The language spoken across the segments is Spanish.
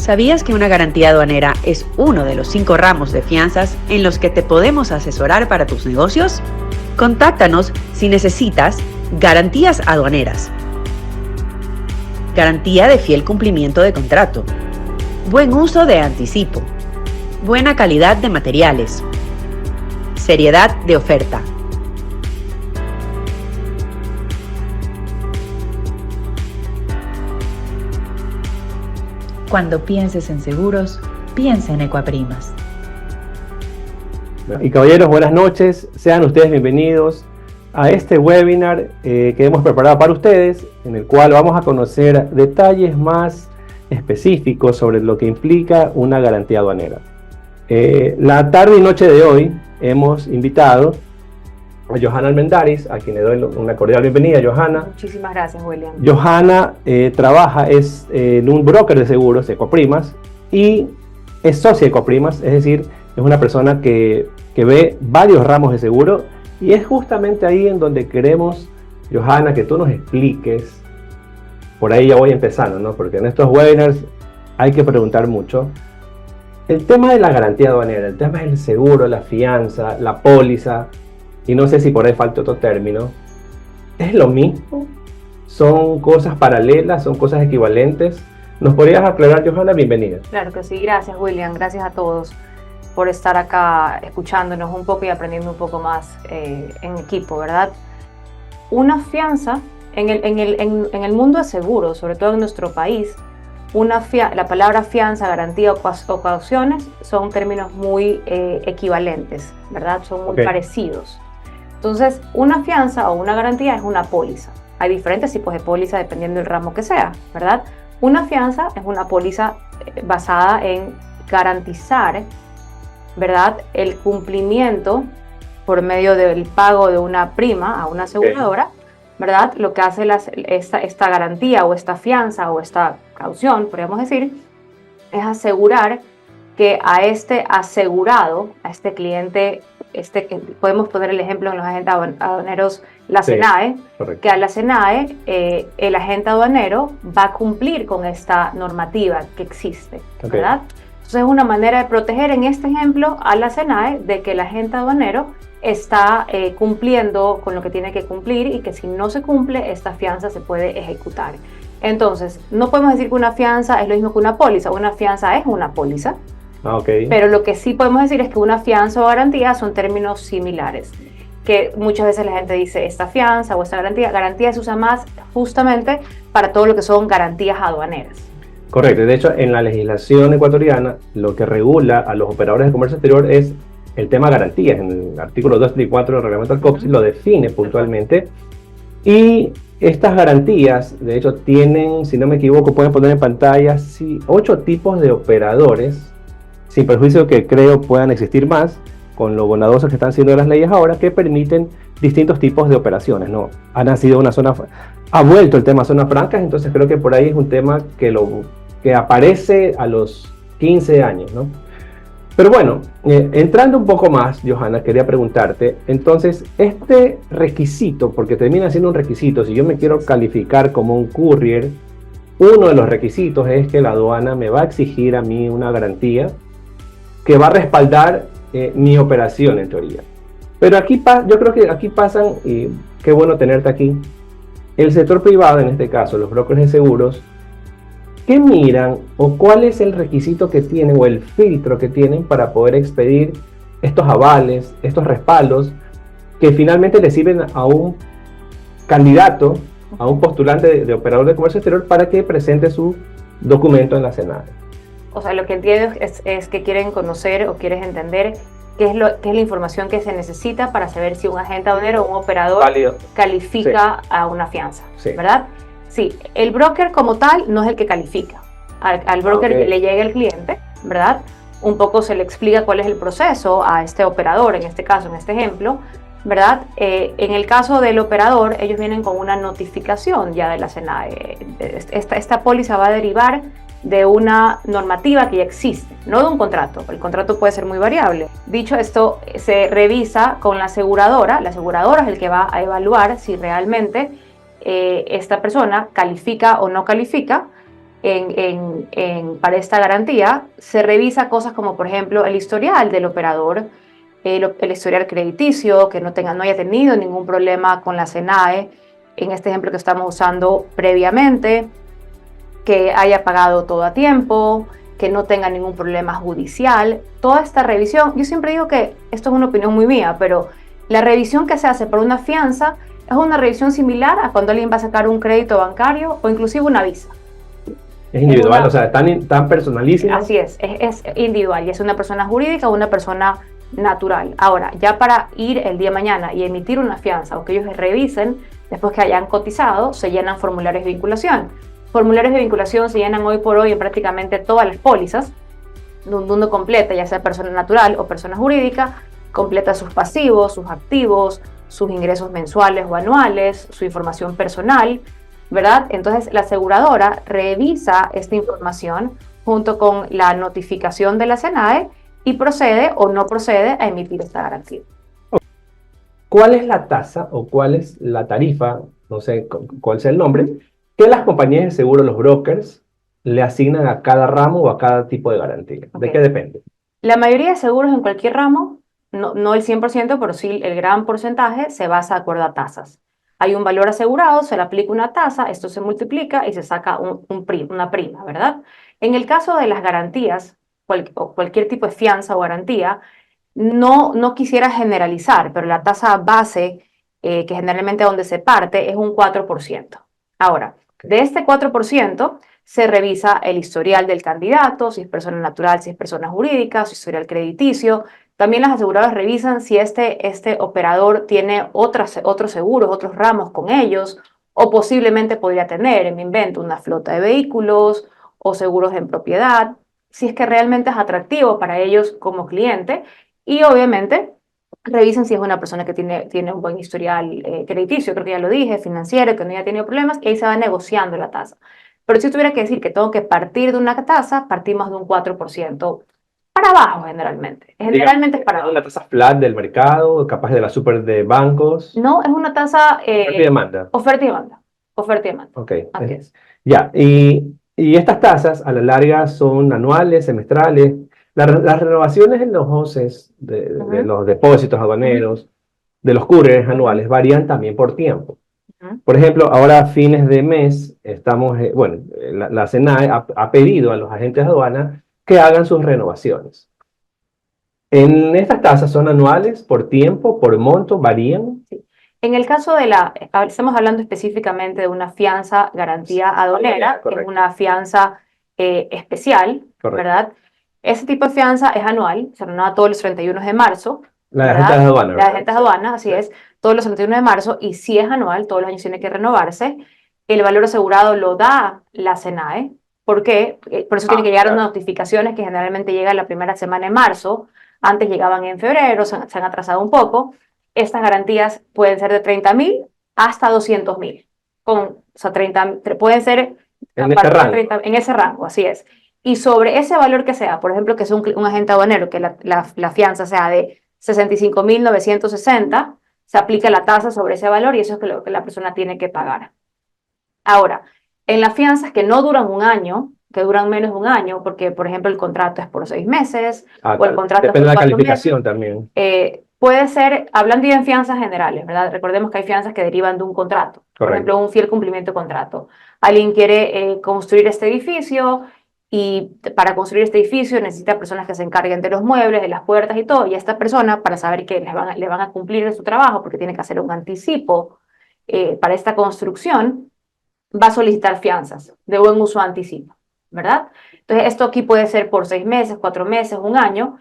¿Sabías que una garantía aduanera es uno de los 5 ramos de fianzas en los que te podemos asesorar para tus negocios? Contáctanos si necesitas garantías aduaneras, garantía de fiel cumplimiento de contrato, buen uso de anticipo, buena calidad de materiales, seriedad de oferta. Cuando pienses en seguros, piensa en Ecuaprimas. Y caballeros, buenas noches. Sean ustedes bienvenidos a este webinar que hemos preparado para ustedes, en el cual vamos a conocer detalles más específicos sobre lo que implica una garantía aduanera. La tarde y noche de hoy hemos invitado a Johanna Almendaris, a quien le doy una cordial bienvenida. Johanna. Muchísimas gracias, William. Johanna trabaja en un broker de seguros, Ecuaprimas, y es socia de Ecuaprimas, es decir, es una persona que ve varios ramos de seguro, y es justamente ahí en donde queremos, Johanna, que tú nos expliques. Por ahí ya voy empezando, ¿no? Porque en estos webinars hay que preguntar mucho. El tema de la garantía aduanera, el tema del seguro, la fianza, la póliza, y no sé si por ahí falta otro término, ¿es lo mismo? ¿Son cosas paralelas? ¿Son cosas equivalentes? ¿Nos podrías aclarar, Johanna? Bienvenida. Claro que sí, gracias, William. Gracias a todos por estar acá escuchándonos un poco y aprendiendo un poco más en equipo, ¿verdad? Una fianza, en el mundo de seguros, sobre todo en nuestro país, la palabra fianza, garantía o cauciones son términos muy equivalentes, ¿verdad? Son muy parecidos. Entonces, una fianza o una garantía es una póliza. Hay diferentes tipos de póliza dependiendo del ramo que sea, ¿verdad? Una fianza es una póliza basada en garantizar, ¿verdad?, el cumplimiento por medio del pago de una prima a una aseguradora, ¿verdad? Lo que hace esta garantía o esta fianza o esta caución, podríamos decir, es asegurar que a este asegurado, a este cliente, podemos poner el ejemplo en los agentes aduaneros, la SENAE, que a la SENAE el agente aduanero va a cumplir con esta normativa que existe, ¿verdad? Entonces es una manera de proteger, en este ejemplo, a la SENAE de que el agente aduanero está cumpliendo con lo que tiene que cumplir y que si no se cumple, esta fianza se puede ejecutar. Entonces, no podemos decir que una fianza es lo mismo que una póliza. Una fianza es una póliza. Pero lo que sí podemos decir es que una fianza o garantía son términos similares, que muchas veces la gente dice esta fianza o esta garantía se usa más justamente para todo lo que son garantías aduaneras. Correcto, de hecho en la legislación ecuatoriana lo que regula a los operadores de comercio exterior es el tema garantías. En el artículo 234 del reglamento del COPSI lo define puntualmente, y estas garantías de hecho tienen, si no me equivoco, pueden poner en pantalla 8 tipos de operadores, sin perjuicio que creo puedan existir más, con lo bondadosos que están siendo las leyes ahora, que permiten distintos tipos de operaciones, ¿no? Ha nacido una zona, ha vuelto el tema zonas francas, entonces creo que por ahí es un tema que aparece a los 15 años, ¿no? Pero bueno, entrando un poco más, Johanna, quería preguntarte, entonces, este requisito, porque termina siendo un requisito, si yo me quiero calificar como un courier, uno de los requisitos es que la aduana me va a exigir a mí una garantía que va a respaldar mi operación en teoría. Pero aquí yo creo que aquí pasan, y qué bueno tenerte aquí, el sector privado, en este caso los brokers de seguros, ¿qué miran o cuál es el requisito que tienen o el filtro que tienen para poder expedir estos avales, estos respaldos que finalmente le sirven a un candidato, a un postulante de operador de comercio exterior para que presente su documento en la SENAE? O sea, lo que entiendo es que quieren conocer o quieres entender qué es la información que se necesita para saber si un agente aduanero o un operador califica a una fianza, ¿verdad? Sí, el broker como tal no es el que califica. Al broker le llega el cliente, ¿verdad? Un poco se le explica cuál es el proceso a este operador, en este caso, en este ejemplo, ¿verdad? En el caso del operador, ellos vienen con una notificación ya de la SENAE. Esta póliza va a derivar de una normativa que ya existe, no de un contrato. El contrato puede ser muy variable. Dicho esto, se revisa con la aseguradora. La aseguradora es el que va a evaluar si realmente esta persona califica o no califica para esta garantía, se revisa cosas como, por ejemplo, el historial del operador, el historial crediticio, que no haya tenido ningún problema con la SENAE, en este ejemplo que estamos usando previamente, que haya pagado todo a tiempo, que no tenga ningún problema judicial. Toda esta revisión, yo siempre digo que esto es una opinión muy mía, pero la revisión que se hace por una fianza es una revisión similar a cuando alguien va a sacar un crédito bancario o inclusive una visa. Es individual, o sea, tan personalísimo. Así es individual y es una persona jurídica o una persona natural. Ahora, ya para ir el día de mañana y emitir una fianza o que ellos revisen, después que hayan cotizado, se llenan formularios de vinculación. Formularios de vinculación se llenan hoy por hoy en prácticamente todas las pólizas, donde uno completa, ya sea persona natural o persona jurídica, completa sus pasivos, sus activos, sus ingresos mensuales o anuales, su información personal, ¿verdad? Entonces la aseguradora revisa esta información junto con la notificación de la SENAE y procede o no procede a emitir esta garantía. ¿Cuál es la tasa o cuál es la tarifa, no sé cuál sea el nombre, que las compañías de seguro, los brokers, le asignan a cada ramo o a cada tipo de garantía? ¿De qué depende? La mayoría de seguros en cualquier ramo, no el 100%, pero sí el gran porcentaje, se basa de acuerdo a tasas. Hay un valor asegurado, se le aplica una tasa, esto se multiplica y se saca una prima, ¿verdad? En el caso de las garantías, cualquier tipo de fianza o garantía, no quisiera generalizar, pero la tasa base, que generalmente donde se parte, es un 4%. Ahora, de este 4%, se revisa el historial del candidato, si es persona natural, si es persona jurídica, su historial crediticio. También las aseguradoras revisan si este operador tiene otros seguros, otros ramos con ellos, o posiblemente podría tener, me invento, una flota de vehículos o seguros en propiedad, si es que realmente es atractivo para ellos como cliente. Y obviamente revisen si es una persona que tiene un buen historial crediticio, creo que ya lo dije, financiero, que no haya tenido problemas, y ahí se va negociando la tasa. Pero si tuviera que decir que tengo que partir de una tasa, partimos de un 4% para abajo generalmente. Generalmente es para abajo. ¿Una tasa flat del mercado, capaz de la super de bancos? No, es una tasa... Oferta y demanda. Oferta y demanda. Oferta y demanda. Ok. Así es. Ya, y estas tasas a la larga son anuales, semestrales. Las renovaciones en los OCEs de los depósitos aduaneros, de los couriers anuales, varían también por tiempo. Por ejemplo, ahora a fines de mes, la SENAE ha pedido a los agentes de aduana que hagan sus renovaciones. ¿En estas tasas son anuales, por tiempo, por monto, varían? Sí. En el caso estamos hablando específicamente de una fianza garantía aduanera, que es una fianza especial, ¿verdad? Ese tipo de fianza es anual, se renueva todos los 31 de marzo. La de agentes de aduana. La de agentes de aduana, así es, todos los 31 de marzo, y si es anual, todos los años tiene que renovarse. El valor asegurado lo da la SENAE. ¿Por qué? Por eso tiene que llegar unas notificaciones que generalmente llegan la primera semana de marzo. Antes llegaban en febrero, se han atrasado un poco. Estas garantías pueden ser de 30.000 hasta 200.000. O sea, pueden ser en ese rango, así es. Y sobre ese valor que sea, por ejemplo, que es un agente aduanero, que la fianza sea de 65.960, se aplica la tasa sobre ese valor y eso es lo que la persona tiene que pagar. Ahora, en las fianzas que no duran un año, que duran menos de un año, porque, por ejemplo, el contrato es por 6 meses, o el contrato depende es por 4 de la calificación meses, también. puede ser, hablando de fianzas generales, ¿verdad? Recordemos que hay fianzas que derivan de un contrato. Correcto. Por ejemplo, un fiel cumplimiento de contrato. Alguien quiere construir este edificio y para construir este edificio necesita personas que se encarguen de los muebles, de las puertas y todo. Y esta persona, para saber que le van a cumplir en su trabajo, porque tiene que hacer un anticipo para esta construcción, va a solicitar fianzas de buen uso anticipo, ¿verdad? Entonces, esto aquí puede ser por 6 meses, 4 meses, un año,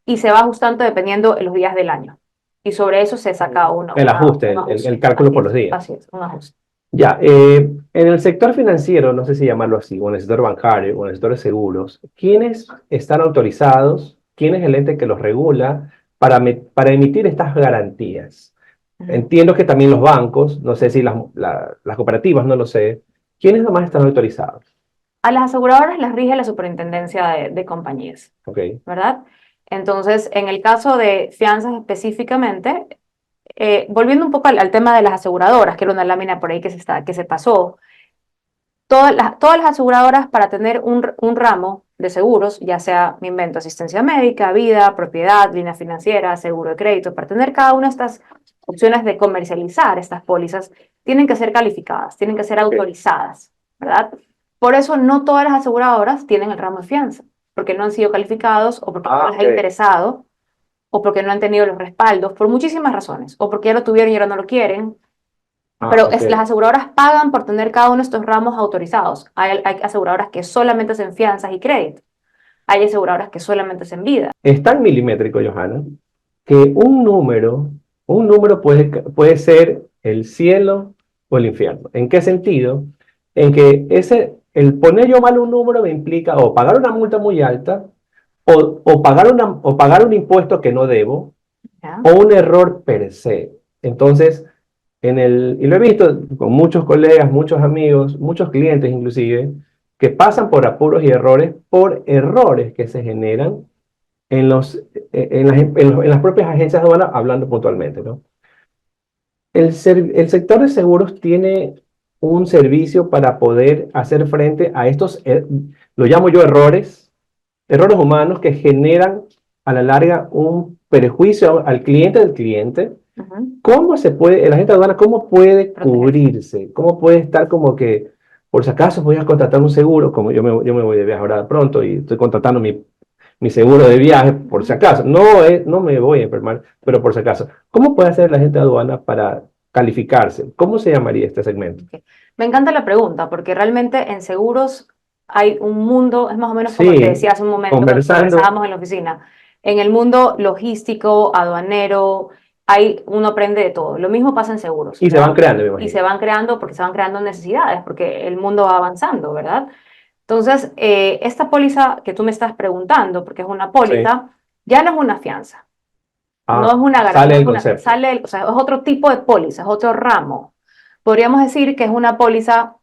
y se va ajustando dependiendo de los días del año. Y sobre eso se saca el ajuste, el cálculo por los días. Así es, un ajuste. Ya, en el sector financiero, no sé si llamarlo así, o en el sector bancario, o en el sector de seguros, ¿quiénes están autorizados? ¿Quién es el ente que los regula para emitir estas garantías? Entiendo que también los bancos, no sé si las cooperativas, no lo sé. ¿Quiénes nomás están autorizados? A las aseguradoras las rige la superintendencia de compañías, ¿verdad? Entonces, en el caso de fianzas específicamente, volviendo un poco al tema de las aseguradoras, que era una lámina por ahí que se pasó, todas las aseguradoras para tener un ramo de seguros, ya sea, me invento, asistencia médica, vida, propiedad, línea financiera, seguro de crédito, para tener cada una de estas opciones de comercializar estas pólizas, tienen que ser calificadas, tienen que ser autorizadas, ¿verdad? Por eso no todas las aseguradoras tienen el ramo de fianza, porque no han sido calificados o porque no les ha interesado o porque no han tenido los respaldos, por muchísimas razones, o porque ya lo tuvieron y ahora no lo quieren, pero las aseguradoras pagan por tener cada uno de estos ramos autorizados. Hay aseguradoras que solamente hacen fianzas y crédito. Hay aseguradoras que solamente hacen vida. Es tan milimétrico, Johanna, que un número puede ser el cielo o el infierno. ¿En qué sentido? En que el poner yo mal un número me implica o pagar una multa muy alta, o pagar un impuesto que no debo, ¿Ya? o un error per se. Entonces, y lo he visto con muchos colegas, muchos amigos, muchos clientes inclusive, que pasan por apuros y errores por errores que se generan en las propias agencias de aduana, hablando puntualmente, ¿no? El sector de seguros tiene un servicio para poder hacer frente a estos, lo llamo yo errores humanos que generan a la larga un perjuicio al cliente del cliente. ¿Cómo se puede, el agente de aduana, cómo puede cubrirse? ¿Cómo puede estar como que, por si acaso voy a contratar un seguro, como yo me voy de viaje ahora pronto y estoy contratando mi seguro de viaje, por si acaso? No me voy a enfermar, pero por si acaso. ¿Cómo puede hacer la gente de aduana para calificarse? ¿Cómo se llamaría este segmento? Me encanta la pregunta, porque realmente en seguros hay un mundo, es más o menos como te decía hace un momento, cuando conversábamos en la oficina. En el mundo logístico, aduanero, uno aprende de todo. Lo mismo pasa en seguros. Y se van creando, me imagino. Y se van creando porque se van creando necesidades, porque el mundo va avanzando, ¿verdad? Entonces, esta póliza que tú me estás preguntando, porque es una póliza, ya no es una fianza. No es una garantía. Sale el concepto. O sea, es otro tipo de póliza, es otro ramo. Podríamos decir que es una póliza,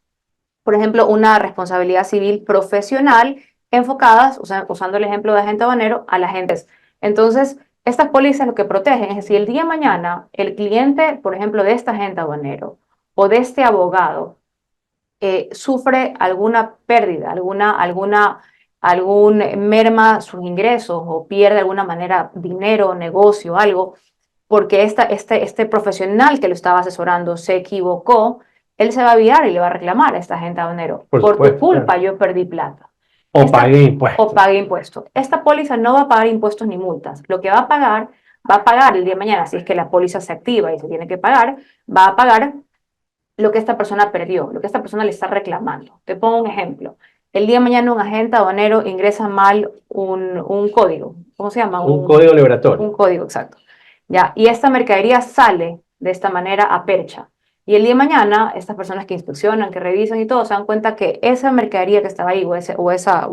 por ejemplo, una responsabilidad civil profesional enfocadas, o sea, usando el ejemplo de agente aduanero, a las agentes. Entonces, estas pólizas lo que protegen es que si el día de mañana el cliente, por ejemplo, de este agente aduanero o de este abogado sufre alguna pérdida, algún merma sus ingresos o pierde de alguna manera dinero, negocio, algo, porque este profesional que lo estaba asesorando se equivocó, él se va a virar y le va a reclamar a esta agente aduanero. Por tu culpa yo perdí plata. O pagué impuestos. O pagué impuestos. Esta póliza no va a pagar impuestos ni multas. Lo que va a pagar el día de mañana, si es que la póliza se activa y se tiene que pagar, va a pagar lo que esta persona perdió, lo que esta persona le está reclamando. Te pongo un ejemplo. El día de mañana un agente aduanero ingresa mal un código. ¿Cómo se llama? Un código liberatorio. Un código, exacto. Ya, y esta mercadería sale de esta manera a percha. Y el día de mañana, estas personas que inspeccionan, que revisan y todo, se dan cuenta que esa mercadería que estaba ahí o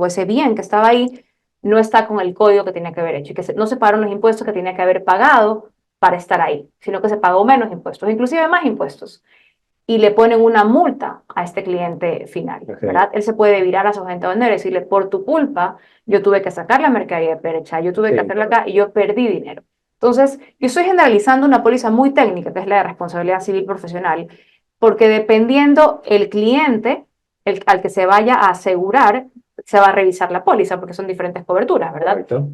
ese bien que estaba ahí no está con el código que tenía que haber hecho y que no se pagaron los impuestos que tenía que haber pagado para estar ahí, sino que se pagó menos impuestos, inclusive más impuestos. Y le ponen una multa a este cliente final, ¿verdad? Él se puede virar a su agente aduanero y decirle, por tu culpa, yo tuve que sacar la mercadería de percha, yo tuve que hacerla acá y yo perdí dinero. Entonces, yo estoy generalizando una póliza muy técnica, que es la de responsabilidad civil profesional, porque dependiendo el cliente al que se vaya a asegurar, se va a revisar la póliza, porque son diferentes coberturas, ¿verdad? Correcto.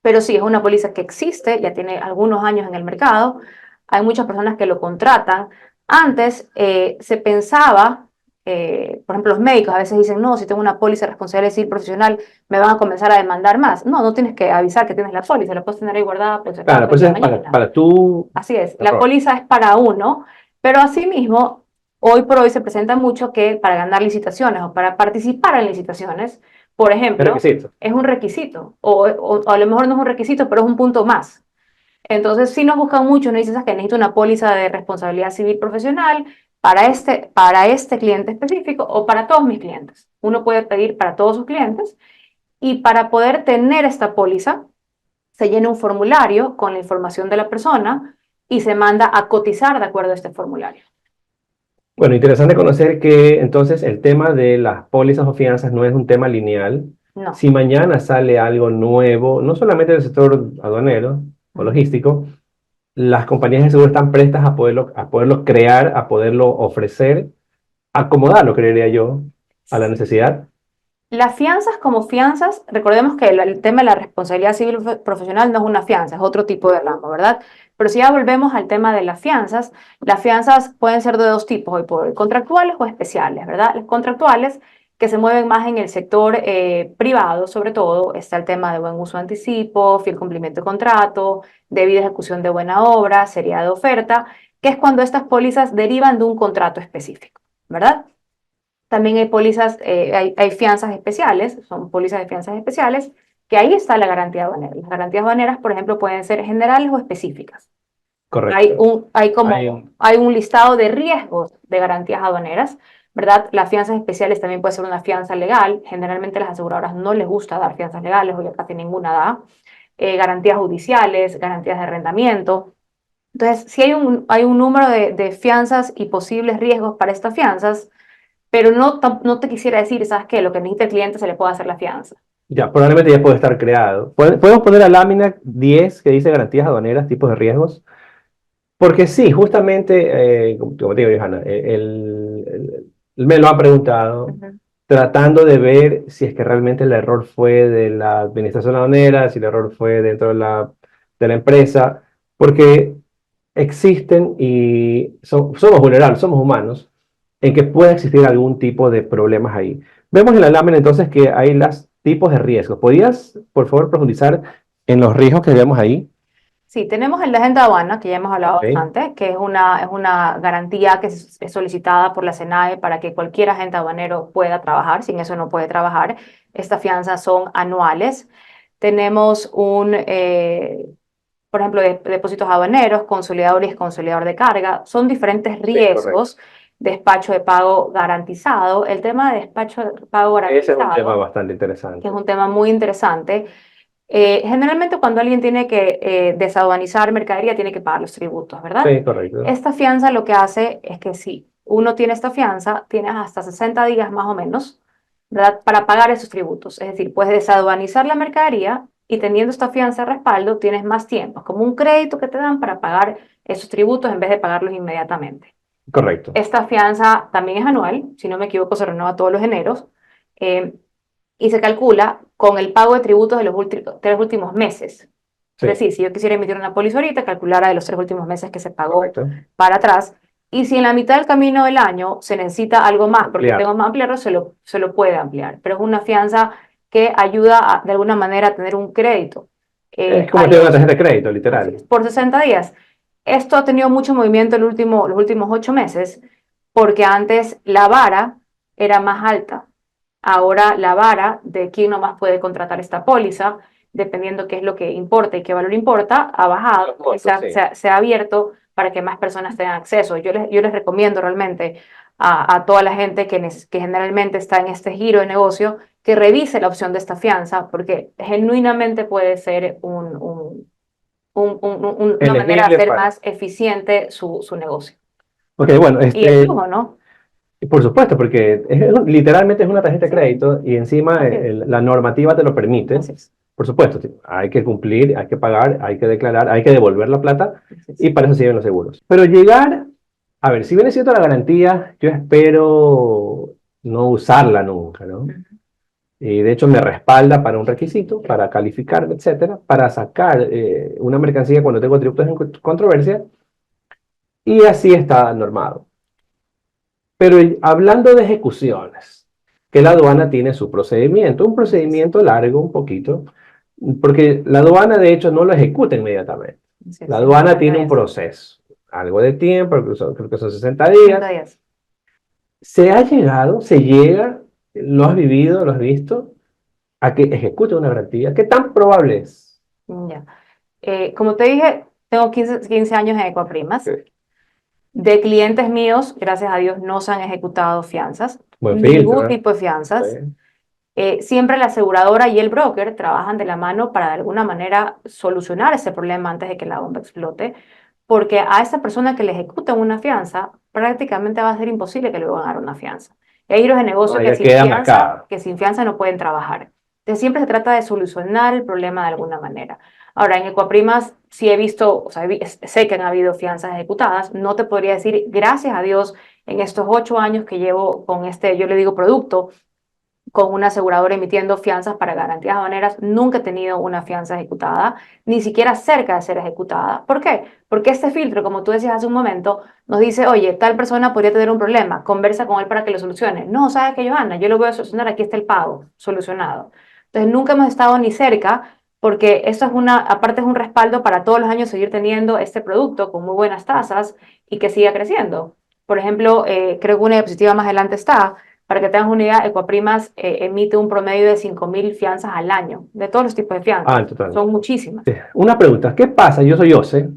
Pero sí, es una póliza que existe, ya tiene algunos años en el mercado, hay muchas personas que lo contratan. Antes se pensaba, por ejemplo, los médicos a veces dicen, no, si tengo una póliza de responsabilidad civil profesional, me van a comenzar a demandar más. No, no tienes que avisar que tienes la póliza, la puedes tener ahí guardada. Pues, claro, pues es para tú. Así es, la póliza es para uno, pero asimismo, hoy por hoy se presenta mucho que para ganar licitaciones o para participar en licitaciones, por ejemplo, es un requisito, o a lo mejor no es un requisito, pero es un punto más. Entonces, si nos buscan mucho, nos dicen que necesito una póliza de responsabilidad civil profesional para este cliente específico o para todos mis clientes. Uno puede pedir para todos sus clientes y para poder tener esta póliza, se llena un formulario con la información de la persona y se manda a cotizar de acuerdo a este formulario. Bueno, interesante conocer que entonces el tema de las pólizas o fianzas no es un tema lineal. No. Si mañana sale algo nuevo, no solamente del sector aduanero o logístico, las compañías de seguro están prestas a poderlo crear, a poderlo ofrecer, acomodarlo, creería yo, a la necesidad. Las fianzas como fianzas, recordemos que el tema de la responsabilidad civil profesional no es una fianza, es otro tipo de ramo, ¿verdad? Pero si ya volvemos al tema de las fianzas pueden ser de dos tipos hoy por hoy, contractuales o especiales, ¿verdad? Las contractuales que se mueven más en el sector privado, sobre todo, está el tema de buen uso de anticipo, fiel cumplimiento de contrato, debida ejecución de buena obra, seriedad de oferta, que es cuando estas pólizas derivan de un contrato específico, ¿verdad? También hay pólizas, hay fianzas especiales, son pólizas de fianzas especiales, que ahí está la garantía aduanera. Las garantías aduaneras, por ejemplo, pueden ser generales o específicas. Correcto. Hay un listado de riesgos de garantías aduaneras, ¿verdad? Las fianzas especiales también puede ser una fianza legal. Generalmente las aseguradoras no les gusta dar fianzas legales, o ya casi ninguna da. Garantías judiciales, garantías de arrendamiento. Entonces, sí hay un número de fianzas y posibles riesgos para estas fianzas, pero no te quisiera decir, ¿sabes qué? Lo que necesita el cliente se le puede hacer la fianza. Ya, probablemente ya puede estar creado. Podemos poner la lámina 10 que dice garantías aduaneras, tipos de riesgos. Porque sí, justamente, como te digo, Johanna, él me lo ha preguntado, tratando de ver si es que realmente el error fue de la administración aduanera, si el error fue dentro de la empresa, porque existen y somos vulnerables, somos humanos, en que puede existir algún tipo de problemas ahí. Vemos en la lámina entonces que hay los tipos de riesgos. ¿Podrías, por favor, profundizar en los riesgos que vemos ahí? Sí, tenemos el de agente de aduana, que ya hemos hablado Ok, bastante, que es una garantía que es solicitada por la SENAE para que cualquier agente aduanero pueda trabajar, sin eso no puede trabajar. Estas fianzas son anuales. Tenemos por ejemplo, depósitos aduaneros, consolidador y consolidador de carga. Son diferentes sí, correcto. riesgos. Despacho de pago garantizado. El tema de despacho de pago Ese es un tema garantizado, bastante que es interesante. un tema muy interesante. Generalmente cuando alguien tiene que desaduanizar mercadería, tiene que pagar los tributos, ¿verdad? Sí, correcto. Esta fianza lo que hace es que si uno tiene esta fianza, tienes hasta 60 días más o menos, ¿verdad? Para pagar esos tributos. Es decir, puedes desaduanizar la mercadería y teniendo esta fianza de respaldo, tienes más tiempo. Es como un crédito que te dan para pagar esos tributos en vez de pagarlos inmediatamente. Correcto. Esta fianza también es anual, si no me equivoco, se renueva todos los eneros. eh, y se calcula con el pago de tributos de los 3 últimos meses. Es Sí, decir, si yo quisiera emitir una póliza ahorita, calculara de los 3 últimos meses que se pagó correcto. para atrás. Y si en la mitad del camino del año se necesita algo más, porque Ampliar. tengo más ampliarlo, se lo puede ampliar. Pero es una fianza que ayuda de alguna manera a tener un crédito. Es como A tener una los, tarjeta de crédito, Así literal. es, por 60 días. Esto ha tenido mucho movimiento los últimos 8 meses, porque antes la vara era más alta. Ahora la vara de quién nomás puede contratar esta póliza, dependiendo qué es lo que importa y qué valor importa, ha bajado Los y montos, sí. se ha abierto para que más personas tengan acceso. Yo les recomiendo realmente a toda la gente que generalmente está en este giro de negocio que revise la opción de esta fianza, porque genuinamente puede ser una manera de Elegible hacer para. más eficiente su negocio. Ok, bueno, Y el flujo, ¿no? por supuesto, porque literalmente es una tarjeta de Sí, crédito y encima así es. la normativa te lo permite. Así es. Por supuesto, sí, hay que cumplir, hay que pagar, hay que declarar, hay que devolver la plata Así es. y para eso sirven los seguros. Pero llegar, a ver, si viene siendo la garantía, yo espero no usarla nunca, ¿no? Y de hecho me respalda para un requisito, para calificar, etcétera, para sacar una mercancía cuando tengo tributos en controversia y así está normado. Pero hablando de ejecuciones, que la aduana tiene su procedimiento, un procedimiento largo un poquito, porque la aduana de hecho no lo ejecuta inmediatamente. Así La es, en aduana 60 tiene un días. proceso, algo de tiempo, creo que son 60 60 días. días. ¿Se ha llegado, se llega, lo has vivido, lo has visto, a que ejecute una garantía? ¿Qué tan probable es? Ya. Como te dije, tengo 15 años en Ecuaprimas. Ok. De clientes míos, gracias a Dios, no se han ejecutado fianzas, Buen ningún filtro, ¿eh? tipo de fianzas. Sí. Siempre la aseguradora y el broker trabajan de la mano para de alguna manera solucionar ese problema antes de que la bomba explote, porque a esa persona que le ejecutan una fianza, prácticamente va a ser imposible que le van a dar una fianza. Y hay giros de No, negocio ya queda marcado. que sin fianza no pueden trabajar. Entonces siempre se trata de solucionar el problema de alguna manera. Ahora, en Ecuaprimas sí he visto, o sea, sé que han habido fianzas ejecutadas, no te podría decir, gracias a Dios, en estos 8 años que llevo con este, yo le digo producto, con una aseguradora emitiendo fianzas para garantías aduaneras, nunca he tenido una fianza ejecutada, ni siquiera cerca de ser ejecutada. ¿Por qué? Porque este filtro, como tú decías hace un momento, nos dice, oye, tal persona podría tener un problema, conversa con él para que lo solucione. No, ¿sabes qué, Johanna? Yo lo voy a solucionar, aquí está el pago, solucionado. Entonces, nunca hemos estado ni cerca, porque esto es aparte es un respaldo para todos los años seguir teniendo este producto con muy buenas tasas y que siga creciendo. Por ejemplo, creo que una diapositiva más adelante está. Para que tengas una idea, Ecoprimas emite un promedio de 5.000 fianzas al año, de todos los tipos de Ah, fianzas. en total. Son muchísimas. Una pregunta, ¿qué pasa? Yo soy OCE,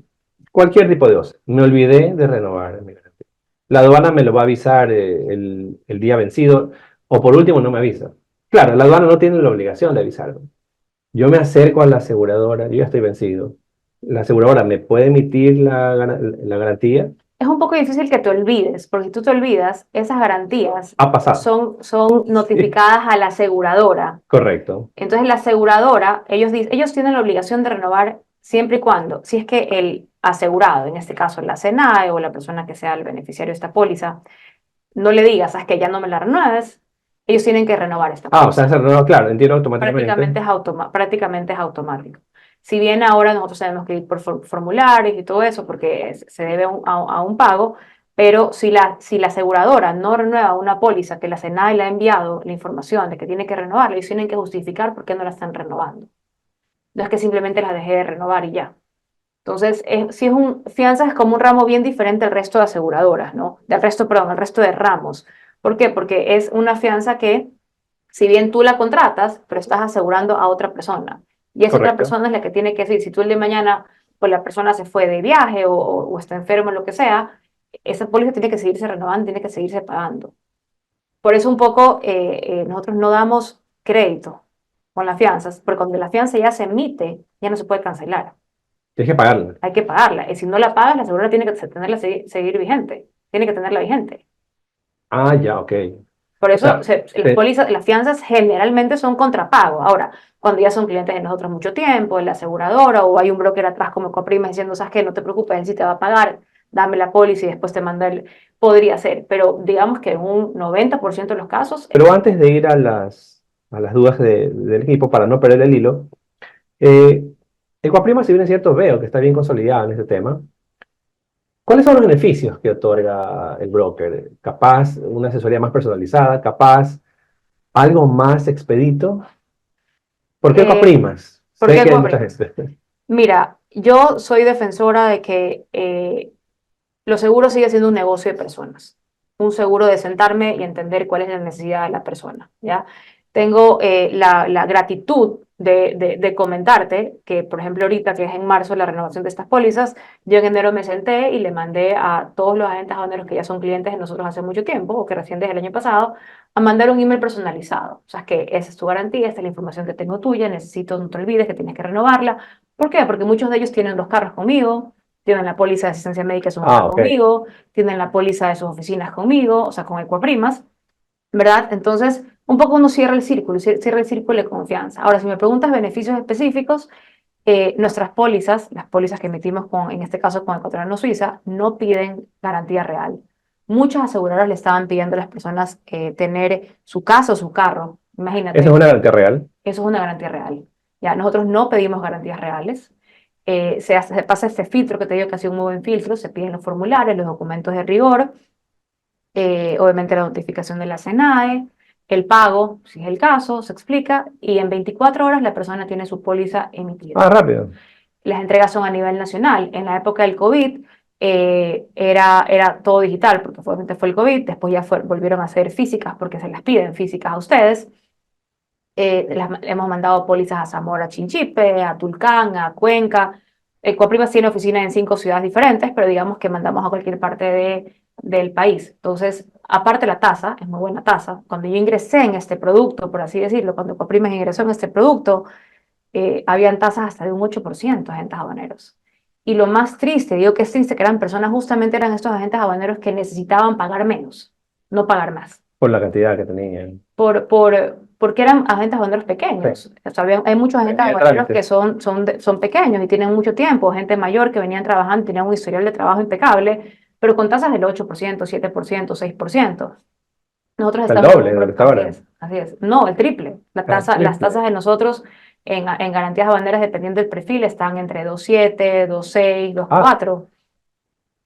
cualquier tipo de OCE. Me olvidé de renovar mi garantía. La aduana me lo va a avisar el día vencido, o por último no me avisa. Claro, la aduana no tiene la obligación de avisarme. Yo me acerco a la aseguradora, yo ya estoy vencido. La aseguradora me puede emitir la garantía. Es un poco difícil que te olvides, porque si tú te olvidas, esas garantías Ha pasado. son Sí, notificadas a la aseguradora. correcto. Entonces la aseguradora, ellos tienen la obligación de renovar siempre y cuando, si es que el asegurado, en este caso la SENAE o la persona que sea el beneficiario de esta póliza, no le digas, sabes que ya no me la renueves, ellos tienen que renovar esta Ah, o sea, póliza. se renueva, claro, entiendo automáticamente. Prácticamente es automático. Si bien ahora nosotros tenemos que ir por formularios y todo eso porque se debe a un pago, pero si la aseguradora no renueva una póliza que la SENAI le ha enviado la información de que tiene que renovarla, ellos tienen que justificar por qué no la están renovando. No es que simplemente la dejé de renovar y ya. Entonces, si es fianza es como un ramo bien diferente al resto de aseguradoras, ¿no? Perdón, al resto de ramos. ¿Por qué? Porque es una fianza que si bien tú la contratas, pero estás asegurando a otra persona. Y esa otra Correcto. persona es la que tiene que decir, si tú el de mañana, pues la persona se fue de viaje o está enfermo, lo que sea, esa póliza tiene que seguirse renovando, tiene que seguirse pagando. Por eso un poco nosotros no damos crédito con las fianzas, porque cuando la fianza ya se emite, ya no se puede cancelar. Tienes que pagarla. Hay que pagarla. Y si no la pagas, la aseguradora tiene que tenerla seguir vigente. Tiene que tenerla vigente. Ah, ya, ok. Por O eso sea, las pólizas, las fianzas generalmente son contrapago. Ahora, cuando ya son clientes de nosotros mucho tiempo, en la aseguradora, o hay un broker atrás como Coprima diciendo, sabes qué, no te preocupes, él sí te va a pagar, dame la póliza y después te manda el... Podría ser, pero digamos que en un 90% de los casos es pero antes de ir a las dudas del equipo, para no perder el hilo, eh, Ecuaprima, si bien es cierto, veo que está bien consolidado en este tema. ¿Cuáles son los beneficios que otorga el broker? Capaz una asesoría más personalizada, capaz algo más expedito. ¿Por qué eh, Ecuaprimas? Sé porque que hay mucha Coprima. gente. Mira, yo soy defensora de que los seguros sigue siendo un negocio de personas. Un seguro de sentarme y entender cuál es la necesidad de la persona, ¿ya? Tengo la gratitud de comentarte que, por ejemplo, ahorita que es en marzo la renovación de estas pólizas, yo en enero me senté y le mandé a todos los agentes aduaneros que ya son clientes de nosotros hace mucho tiempo o que recién desde el año pasado, a mandar un email personalizado. O sea, que esa es tu garantía, esta es la información que tengo tuya, necesito, no te olvides que tienes que renovarla. ¿Por qué? Porque muchos de ellos tienen 2 carros conmigo, tienen la póliza de asistencia médica de su mamá Ah, ok. conmigo, tienen la póliza de sus oficinas conmigo, o sea, con Ecuaprimas, ¿verdad? Entonces, un poco uno cierra el círculo, cierra el círculo de confianza. Ahora, si me preguntas beneficios específicos, nuestras pólizas, las pólizas que emitimos en este caso con Ecuatoriano Suiza, no piden garantía real. Muchas aseguradoras le estaban pidiendo a las personas tener su casa o su carro. Esa es Imagínate, una garantía real. eso es una garantía real. Ya, nosotros no pedimos garantías reales. Se pasa este filtro que te digo que ha sido un muy buen filtro, se piden los formularios, los documentos de rigor, obviamente la notificación de la SENAE, el pago, si es el caso, se explica, y en 24 horas la persona tiene su póliza emitida. Ah, rápido. Las entregas son a nivel nacional. En la época del COVID era todo digital, porque obviamente fue el COVID, después ya volvieron a ser físicas porque se las piden físicas a ustedes. Hemos mandado pólizas a Zamora, Chinchipe, a Tulcán, a Cuenca. Ecuaprimas tiene oficinas en 5 ciudades diferentes, pero digamos que mandamos a cualquier parte del país. Entonces, aparte la tasa, es muy buena tasa. Cuando yo ingresé en este producto, por así decirlo, cuando Ecuaprimas ingresó en este producto, habían tasas hasta de un 8% agentes aduaneros. Y lo más triste, digo que es triste, que eran personas, justamente eran estos agentes aduaneros que necesitaban pagar menos, no pagar más Por la cantidad que tenían. porque eran agentes aduaneros Sí. pequeños. O sea, hay muchos agentes Tenía aduaneros que trámites. son pequeños y tienen mucho tiempo, gente mayor que venían trabajando, tenían un historial de trabajo impecable, pero con tasas del 8%, 7%, 6%. Nosotros El estamos en doble de lo que está así ahora. es, así es. No, el triple. El Las triple. tasas de nosotros en garantías aduaneras, dependiendo del perfil, están entre 2.7, 2.6, Ah, 2.4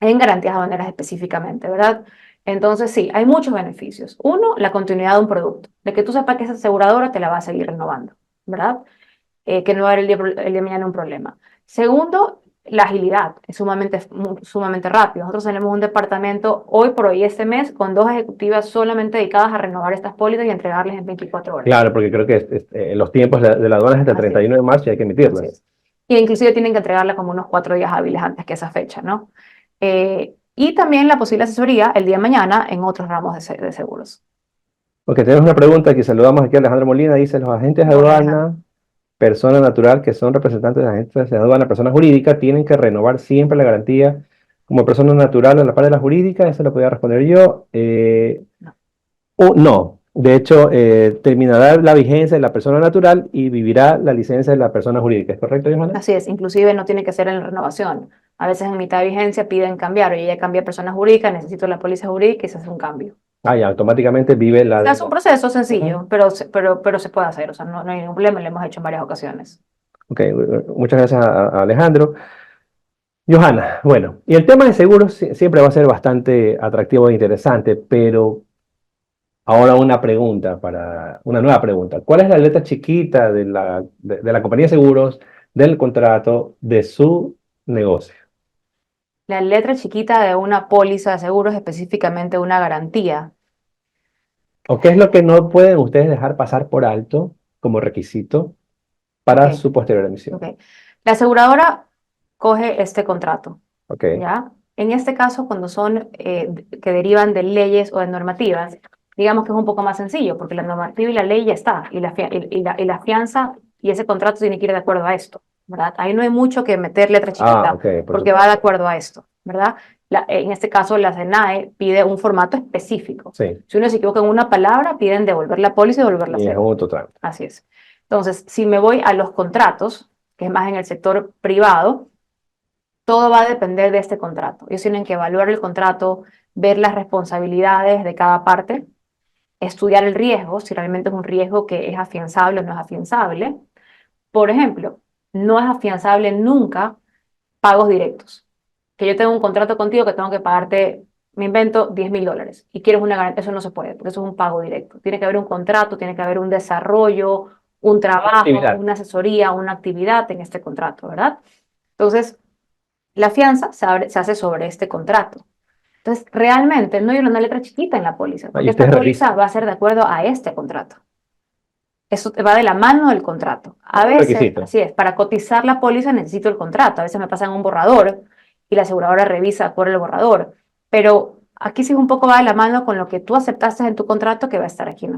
en garantías aduaneras específicamente, ¿verdad? Entonces, sí, hay muchos beneficios. Uno, la continuidad de un producto, de que tú sepas que esa aseguradora te la va a seguir renovando, ¿verdad? Que no va a haber el día de mañana un problema. Segundo, la agilidad, es sumamente rápido. Nosotros tenemos un departamento hoy por hoy, este mes, con 2 ejecutivas solamente dedicadas a renovar estas pólizas y entregarles en 24 horas. claro, porque creo que los tiempos de la aduana es hasta el Así 31 es, de marzo y hay que así emitirlas. es. Y inclusive tienen que entregarla como unos 4 días hábiles antes que esa fecha, ¿no? Y también la posible asesoría el día de mañana en otros ramos de seguros. Ok, tenemos una pregunta que saludamos aquí a Alejandro Molina. Dice, los agentes de Hola, Alejandro. aduana, persona natural que son representantes de agentes de aduana, persona jurídica, tienen que renovar siempre la garantía como persona natural a la par de la jurídica. Eso lo podía responder yo. No. No, de hecho, terminará la vigencia de la persona natural y vivirá la licencia de la persona jurídica. ¿Es correcto, Johanna? Así es, inclusive no tiene que ser en la renovación. A veces en mitad de vigencia piden cambiar, oye, ya cambié a persona jurídica, necesito la póliza jurídica y se hace un cambio. Ah, ya, automáticamente vive la Se de... hace un proceso Ujú. sencillo, pero se puede hacer, o sea, no hay ningún problema, lo hemos hecho en varias ocasiones. Ok, muchas gracias a Alejandro. Johanna, bueno, y el tema de seguros siempre va a ser bastante atractivo e interesante, pero ahora una nueva pregunta. ¿Cuál es la letra chiquita de la compañía de seguros, del contrato, de su negocio? La letra chiquita de una póliza de seguros, específicamente una garantía. ¿O qué es lo que no pueden ustedes dejar pasar por alto como requisito Ok, para su posterior emisión? ok. La aseguradora coge este contrato, Ok, ¿ya? En este caso, cuando son que derivan de leyes o de normativas, digamos que es un poco más sencillo, porque la normativa y la ley ya está, y la fianza y ese contrato tiene que ir de acuerdo a esto, ¿verdad? Ahí no hay mucho que meter letra chiquita, ok, por porque va de supuesto. acuerdo a esto, ¿verdad? En este caso, la SENAE pide un formato específico. Sí, Si uno se equivoca en una palabra, piden devolver la póliza y devolverla a y es cero. un total. Así es. Entonces, si me voy a los contratos, que es más en el sector privado, todo va a depender de este contrato. Ellos tienen que evaluar el contrato, ver las responsabilidades de cada parte, estudiar el riesgo, si realmente es un riesgo que es afianzable o no es afianzable. Por ejemplo, no es afianzable nunca pagos directos. Que yo tengo un contrato contigo que tengo que pagarte, me invento, $10.000 y quieres una garantía, eso no se puede, porque eso es un pago directo. Tiene que haber un contrato, tiene que haber un desarrollo, un trabajo, Actividad. una asesoría, una actividad en este contrato, ¿verdad? Entonces, la fianza se hace sobre este contrato. Entonces, realmente no hay una letra chiquita en la póliza, Y porque esta ustedes póliza revisan. va a ser de acuerdo a este contrato. Eso va de la mano del contrato. Es A un veces, requisito. así es, para cotizar la póliza necesito el contrato. A veces me pasan un borrador y la aseguradora revisa por el borrador. Pero aquí sí un poco va de la mano con lo que tú aceptaste en tu contrato que va a estar aquí en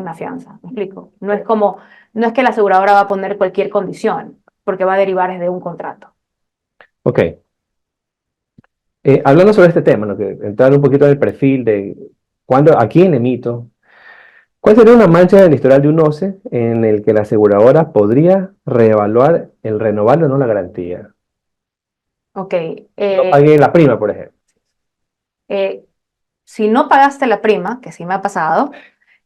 la fianza. ¿Me explico? No es que la aseguradora va a poner cualquier condición, porque va a derivar de un contrato. Ok. Hablando sobre este tema, ¿no? Que entrar un poquito en el perfil de a quién emito. ¿Cuál sería una mancha del historial de un OCE en el que la aseguradora podría reevaluar el renovar o no la garantía? Ok. No pagué la prima, por ejemplo. Eh, si no pagaste la prima, que sí me ha pasado,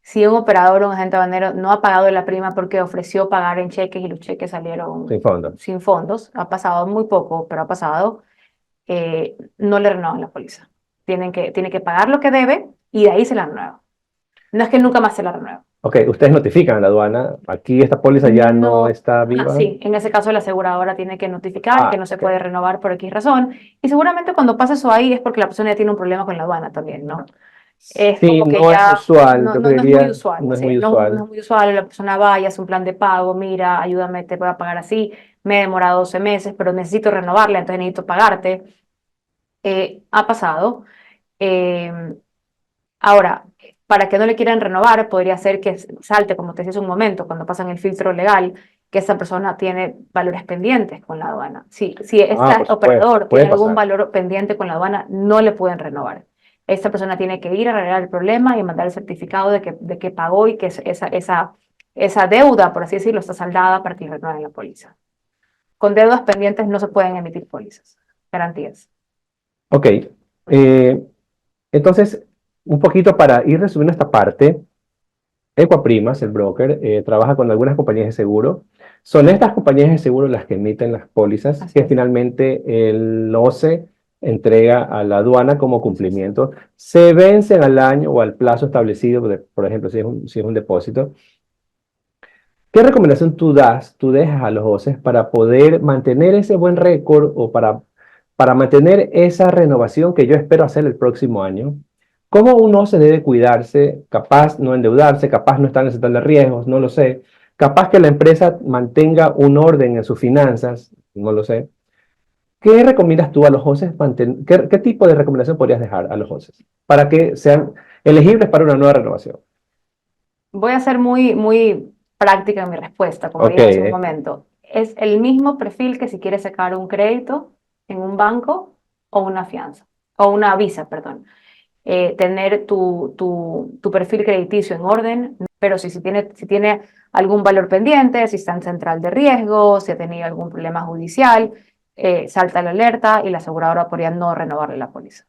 si un operador o un agente banero no ha pagado la prima porque ofreció pagar en cheques y los cheques salieron Sin fondo. sin fondos, ha pasado muy poco, pero ha pasado, no le renuevan la póliza. Tiene que pagar lo que debe y de ahí se la renueva. No es que nunca más se la renueva. Ok, ustedes notifican a la aduana, aquí esta póliza ya no No, está viva. sí, en ese caso la aseguradora tiene que notificar que Ah, no se ok. puede renovar por X razón. Y seguramente cuando pasa eso ahí es porque la persona ya tiene un problema con la aduana también, ¿no? Es Sí, como que no es ya usual, no, yo no, no es muy creería, usual, no es así muy es, no usual. es muy usual, la persona vaya, hace un plan de pago, mira, ayúdame, te voy a pagar así, me he demorado 12 meses, pero necesito renovarla, entonces necesito pagarte. Ha pasado. Eh, Ahora, para que no le quieran renovar, podría ser que salte, como te decía hace un momento, cuando pasan el filtro legal, que esa persona tiene valores pendientes con la aduana. Si Ah, este por supuesto, operador puede tiene algún pasar. valor pendiente con la aduana, no le pueden renovar. Esta persona tiene que ir a arreglar el problema y mandar el certificado de que pagó y que esa deuda, por así decirlo, está saldada para que le renueven la póliza. Con deudas pendientes no se pueden emitir pólizas, garantías. Ok, Eh, entonces, un poquito para ir resumiendo esta parte, Equaprimas, el broker, trabaja con algunas compañías de seguro. Son estas compañías de seguro las que emiten las pólizas Así que es. finalmente el OCE entrega a la aduana como cumplimiento. Se vencen al año o al plazo establecido, por ejemplo, si es un depósito. ¿Qué recomendación tú dejas a los OCEs para poder mantener ese buen récord o para mantener esa renovación que yo espero hacer el próximo año? ¿Cómo uno se debe cuidarse, capaz no endeudarse, capaz no estar en el sector de riesgos, no lo sé, capaz que la empresa mantenga un orden en sus finanzas, no lo sé? ¿Qué recomiendas tú a los OCEs? ¿Qué tipo de recomendación podrías dejar a los OCEs para que sean elegibles para una nueva renovación? Voy a ser muy práctica en mi respuesta, como Ok, dije hace un momento. Es el mismo perfil que si quieres sacar un crédito en un banco o una fianza, o una visa, perdón. Tener tu perfil crediticio en orden, pero si tiene algún valor pendiente, si está en central de riesgo, si ha tenido algún problema judicial, salta la alerta y la aseguradora podría no renovarle la póliza.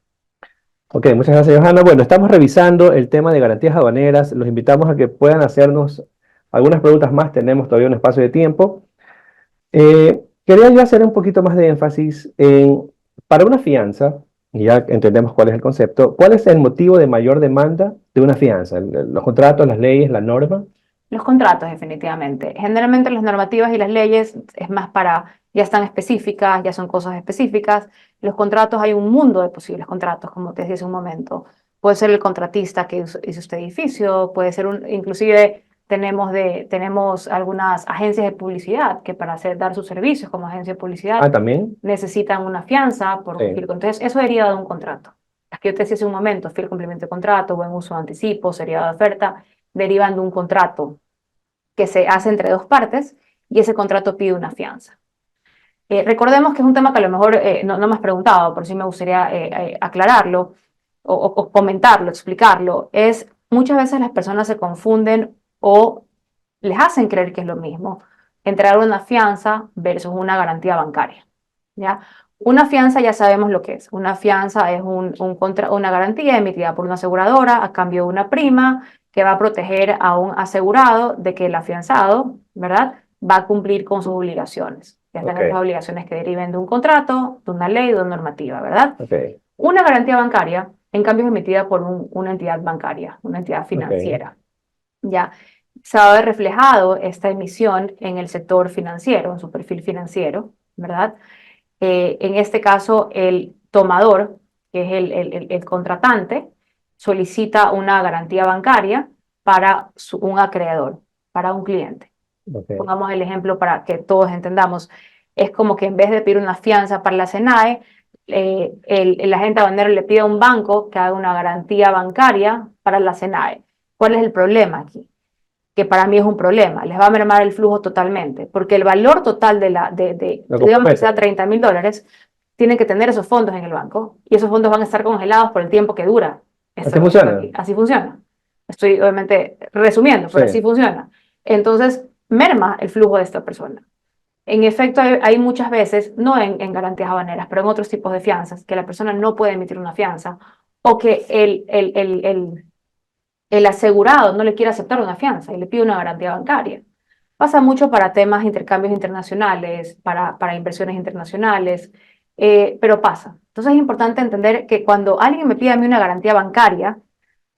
ok, muchas gracias, Johanna. Bueno, estamos revisando el tema de garantías aduaneras. Los invitamos a que puedan hacernos algunas preguntas más. Tenemos todavía un espacio de tiempo. Quería yo hacer un poquito más de énfasis para una fianza, y ya entendemos cuál es el concepto, ¿cuál es el motivo de mayor demanda de una fianza? Los contratos, las leyes, la norma. Los contratos, definitivamente. Generalmente las normativas y las leyes es más ya están específicas, ya son cosas específicas. Los contratos, hay un mundo de posibles contratos, como te decía hace un momento. Puede ser el contratista que hizo este edificio, puede ser inclusive tenemos algunas agencias de publicidad que para dar sus servicios como agencia de publicidad Ah, también. necesitan una fianza por un Sí, fiel. Entonces, eso deriva de un contrato. Las que yo te decía hace un momento, fiel cumplimiento de contrato, buen uso de anticipo, seriedad de oferta, derivan de un contrato que se hace entre dos partes y ese contrato pide una fianza. Recordemos que es un tema que a lo mejor no me has preguntado, pero sí me gustaría aclararlo o comentarlo, explicarlo. Muchas veces las personas se confunden o les hacen creer que es lo mismo entregar una fianza versus una garantía bancaria. ¿Ya? Una fianza ya sabemos lo que es. Una fianza es una garantía emitida por una aseguradora a cambio de una prima que va a proteger a un asegurado de que el afianzado, ¿verdad?, va a cumplir con sus obligaciones, ya sean estas ok, obligaciones que deriven de un contrato, de una ley, de una normativa, ¿verdad? ok, Una garantía bancaria, en cambio, es emitida por una entidad bancaria, una entidad ok, financiera. Ya se va a ver reflejado esta emisión en el sector financiero, en su perfil financiero, ¿verdad? En este caso, el tomador, que es el contratante, solicita una garantía bancaria para un acreedor, para un cliente. ok. Pongamos el ejemplo para que todos entendamos. Es como que en vez de pedir una fianza para la SENAE, el agente aduanero le pide a un banco que haga una garantía bancaria para la SENAE. ¿Cuál es el problema aquí? Que para mí es un problema, les va a mermar el flujo totalmente, porque el valor total Lo digamos que sea compromete. $30,000, tienen que tener esos fondos en el banco y esos fondos van a estar congelados por el tiempo que dura esta Así relación funciona. aquí. Así funciona. Estoy obviamente resumiendo, Sí, pero así funciona. Entonces, merma el flujo de esta persona. En efecto, hay muchas veces, no en garantías habaneras, pero en otros tipos de fianzas, que la persona no puede emitir una fianza o que el asegurado no le quiere aceptar una fianza y le pide una garantía bancaria. Pasa mucho para temas de intercambios internacionales, para inversiones internacionales, pero pasa. Entonces es importante entender que cuando alguien me pide a mí una garantía bancaria,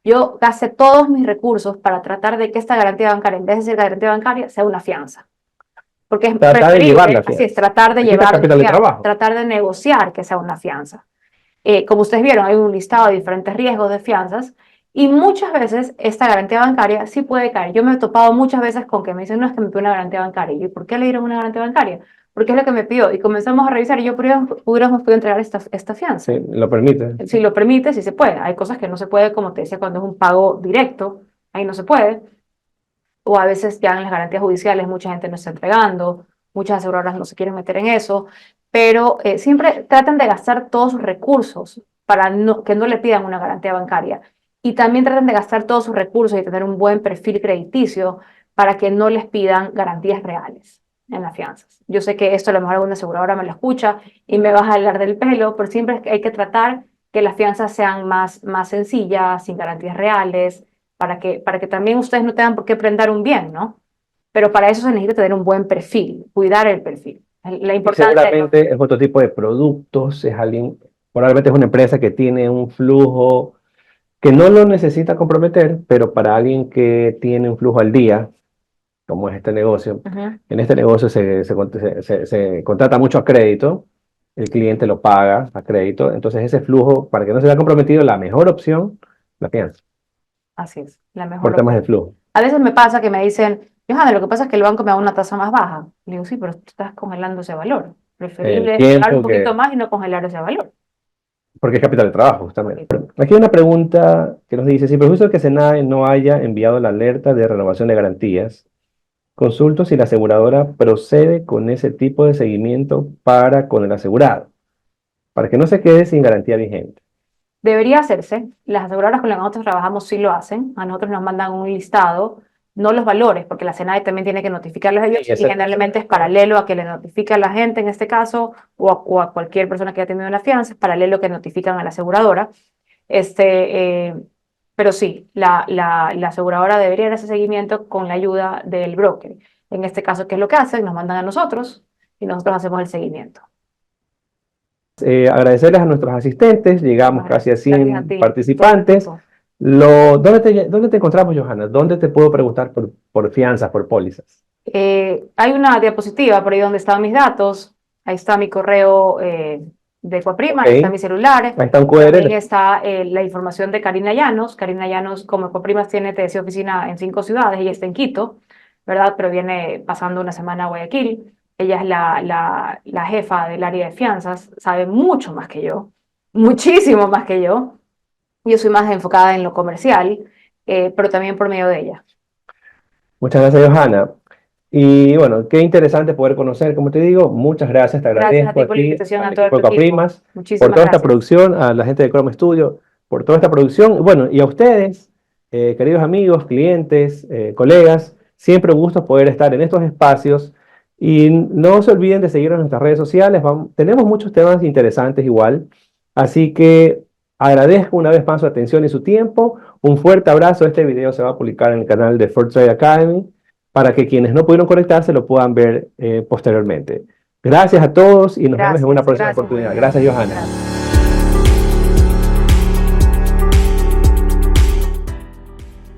yo gaste todos mis recursos para tratar de que esta garantía bancaria, en vez de ser garantía bancaria, sea una fianza. Porque es trata de llevar preferible, la así es, fianza. tratar de Te quita llevar una capital de fianza, trabajo. tratar de negociar que sea una fianza. Como ustedes vieron, hay un listado de diferentes riesgos de fianzas y muchas veces esta garantía bancaria sí puede caer. Yo me he topado muchas veces con que me dicen, no, es que me pidió una garantía bancaria. Y yo, ¿por qué le dieron una garantía bancaria? Porque es lo que me pidió. Y comenzamos a revisar y yo pudiéramos podido entregar esta fianza. Sí, lo permite. Si lo permite, sí se puede. Hay cosas que no se puede, como te decía, cuando es un pago directo, ahí no se puede. O a veces ya en las garantías judiciales mucha gente no está entregando, muchas aseguradoras no se quieren meter en eso, pero siempre traten de gastar todos sus recursos para que no le pidan una garantía bancaria. Y también traten de gastar todos sus recursos y tener un buen perfil crediticio para que no les pidan garantías reales en las fianzas. Yo sé que esto a lo mejor alguna aseguradora me lo escucha y me va a jalar del pelo, pero siempre hay que tratar que las fianzas sean más sencillas, sin garantías reales, para que también ustedes no tengan por qué prendar un bien, ¿no? Pero para eso se necesita tener un buen perfil, cuidar el perfil. La Y importancia seguramente es otro tipo de productos, es alguien, probablemente es una empresa que tiene un flujo que no lo necesita comprometer, pero para alguien que tiene un flujo al día, como es este negocio, en este negocio se contrata mucho a crédito, el cliente lo paga a crédito, entonces ese flujo, para que no se vea comprometido, la mejor opción, la fianza, así es, la por mejor temas de opción. flujo. A veces me pasa que me dicen, Johanna, lo que pasa es que el banco me da una tasa más baja. Le digo, sí, pero tú estás congelando ese valor. El Preferible es pagar un tiempo poquito que, más y no congelar ese valor. porque es capital de trabajo, justamente. Ok. Aquí hay una pregunta que nos dice, si perjuicio que SENAVE no haya enviado la alerta de renovación de garantías, consulto si la aseguradora procede con ese tipo de seguimiento para con el asegurado, para que no se quede sin garantía vigente. Debería hacerse. Las aseguradoras con las que nosotros trabajamos sí lo hacen. A nosotros nos mandan un listado, no los valores, porque la SENAVE también tiene que notificarlos a ellos Sí, y generalmente es paralelo a que le notifique a la gente en este caso o a cualquier persona que haya tenido una fianza, es paralelo que notifican a la aseguradora. Este, pero sí, la aseguradora debería dar ese seguimiento con la ayuda del broker. En este caso, ¿qué es lo que hacen? Nos mandan a nosotros y nosotros hacemos el seguimiento. Agradecerles a nuestros asistentes, llegamos casi a Gracias a 100 ti, todo el participantes. equipo. ¿Dónde te encontramos, Johanna? ¿Dónde te puedo preguntar por fianzas, por pólizas? Hay una diapositiva por ahí donde están mis datos. Ahí está mi correo de Ecoprima, Ok, ahí está mi celular. ahí está un También QR. está la información de Karina Llanos. Karina Llanos, como Ecoprimas tiene, te decía, oficina en 5 ciudades, ella está en Quito, ¿verdad? Pero viene pasando una semana a Guayaquil. Ella es la jefa del área de fianzas, sabe mucho más que yo, muchísimo más que yo. Yo soy más enfocada en lo comercial, pero también por medio de ella. Muchas gracias, Johanna. Y bueno, qué interesante poder conocer, como te digo, muchas gracias, te Gracias a agradezco ti a por la ti, invitación, al a todo equipo tu de equipo. Coprimas, por Muchísimas toda esta gracias. producción, a la gente de Chrome Studio, por toda esta producción. Bueno, y a ustedes, queridos amigos, clientes, colegas, siempre un gusto poder estar en estos espacios. Y no se olviden de seguirnos en nuestras redes sociales, tenemos muchos temas interesantes igual. Así que agradezco una vez más su atención y su tiempo. Un fuerte abrazo. Este video se va a publicar en el canal de First Trade Academy para que quienes no pudieron conectarse lo puedan ver posteriormente. Gracias a todos y nos vemos en una Gracias, próxima gracias. oportunidad. Gracias, Johanna. Gracias.